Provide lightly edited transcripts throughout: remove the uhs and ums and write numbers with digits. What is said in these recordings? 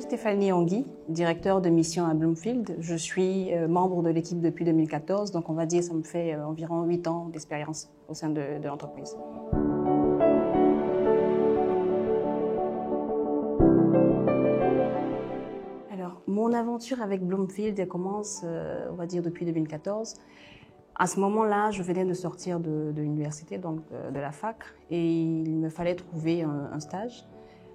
Stéphanie Anguy, directeur de mission à Bloomfield. Je suis membre de l'équipe depuis 2014, donc on va dire que ça me fait environ 8 ans d'expérience au sein de l'entreprise. Alors, mon aventure avec Bloomfield, elle commence, on va dire, depuis 2014. À ce moment-là, je venais de sortir de l'université, donc de la fac, et il me fallait trouver un stage.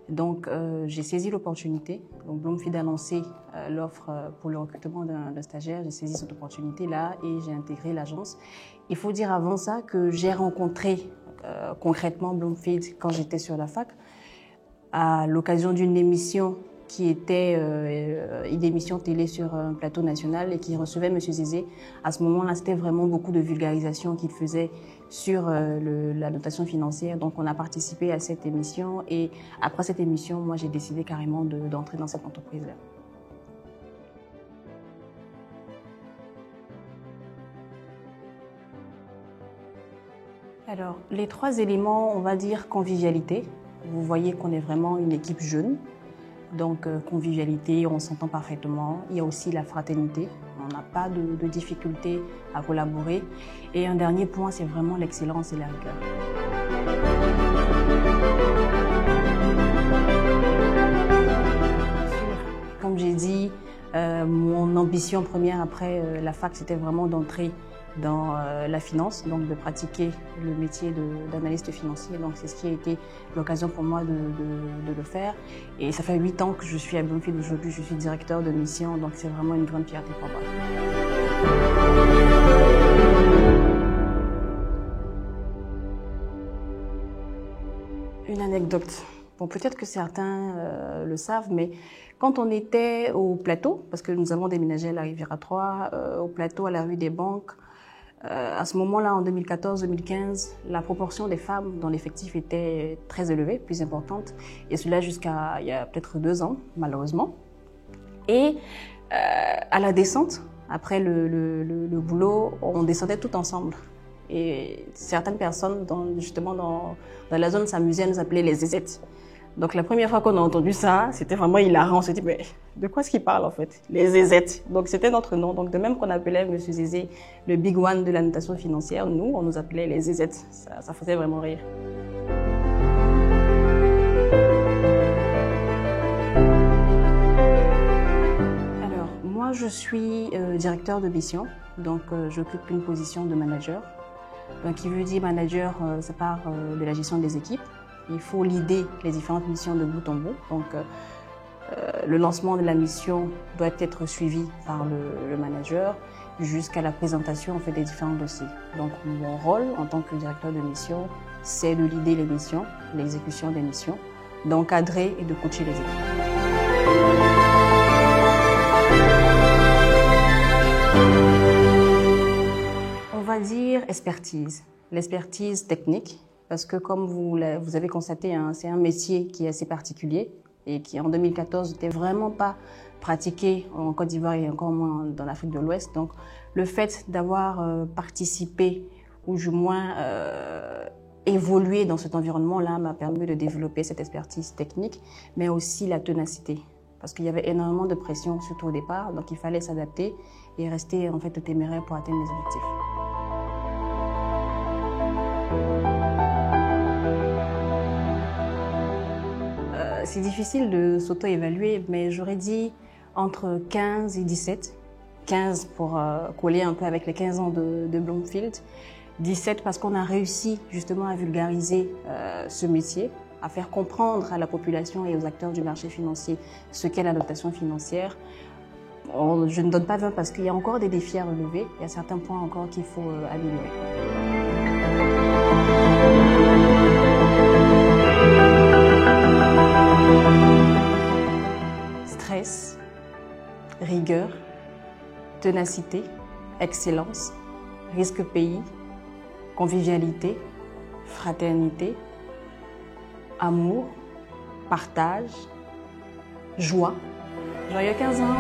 Donc, j'ai saisi l'opportunité. Donc, Bloomfield a lancé l'offre pour le recrutement d'un stagiaire. J'ai saisi cette opportunité-là et j'ai intégré l'agence. Il faut dire avant ça que j'ai rencontré concrètement Bloomfield quand j'étais sur la fac, à l'occasion d'une émission qui était une émission télé sur un plateau national et qui recevait M. Zézé. À ce moment-là, c'était vraiment beaucoup de vulgarisation qu'il faisait sur la notation financière. Donc, on a participé à cette émission et après cette émission, moi, j'ai décidé carrément d'entrer dans cette entreprise-là. Alors, les 3 éléments, on va dire convivialité. Vous voyez qu'on est vraiment une équipe jeune. Donc, convivialité, on s'entend parfaitement. Il y a aussi la fraternité. On n'a pas de difficulté à collaborer. Et un dernier point, c'est vraiment l'excellence et la rigueur. Comme j'ai dit, mon ambition première après la fac, c'était vraiment d'entrer dans la finance, donc de pratiquer le métier d'analyste financier. Donc c'est ce qui a été l'occasion pour moi de le faire. Et ça fait 8 ans que je suis à Bloomfield. Aujourd'hui, je suis directeur de mission, donc c'est vraiment une grande fierté pour moi. Une anecdote. Bon, peut-être que certains le savent, mais quand on était au plateau, parce que nous avons déménagé à la Riviera 3, au plateau à la rue des Banques, à ce moment-là, en 2014-2015, la proportion des femmes dans l'effectif était très élevée, plus importante, et cela jusqu'à il y a peut-être 2 ans, malheureusement. Et à la descente, après le boulot, on descendait tout ensemble. Et certaines personnes, justement dans la zone, s'amusaient à nous appeler les zézettes. Donc la première fois qu'on a entendu ça, c'était vraiment hilarant. On s'est dit, mais de quoi est-ce qu'il parle en fait? Les zézettes. Donc c'était notre nom. Donc de même qu'on appelait M. Zézé le Big One de la notation financière, nous, on nous appelait les zézettes. Ça faisait vraiment rire. Alors, moi je suis directeur de mission. Donc j'occupe une position de manager. Donc qui veut dire manager, ça part de la gestion des équipes. Il faut leader les différentes missions de bout en bout. Donc, le lancement de la mission doit être suivi par le manager jusqu'à la présentation en fait, des différents dossiers. Donc, mon rôle en tant que directeur de mission, c'est de leader les missions, l'exécution des missions, d'encadrer et de coacher les équipes. On va dire expertise. L'expertise technique. Parce que comme vous avez constaté, hein, c'est un métier qui est assez particulier et qui en 2014 n'était vraiment pas pratiqué en Côte d'Ivoire et encore moins dans l'Afrique de l'Ouest. Donc le fait d'avoir participé ou du moins évolué dans cet environnement-là m'a permis de développer cette expertise technique, mais aussi la ténacité. Parce qu'il y avait énormément de pression, surtout au départ, donc il fallait s'adapter et rester en fait téméraire pour atteindre les objectifs. C'est difficile de s'auto-évaluer, mais j'aurais dit entre 15 et 17. 15 pour coller un peu avec les 15 ans de Bloomfield. 17 parce qu'on a réussi justement à vulgariser ce métier, à faire comprendre à la population et aux acteurs du marché financier ce qu'est la notation financière. Je ne donne pas 20 parce qu'il y a encore des défis à relever. Il y a certains points encore qu'il faut améliorer. Stress, rigueur, ténacité, excellence, risque pays, convivialité, fraternité, amour, partage, joie. Joyeux 15 ans.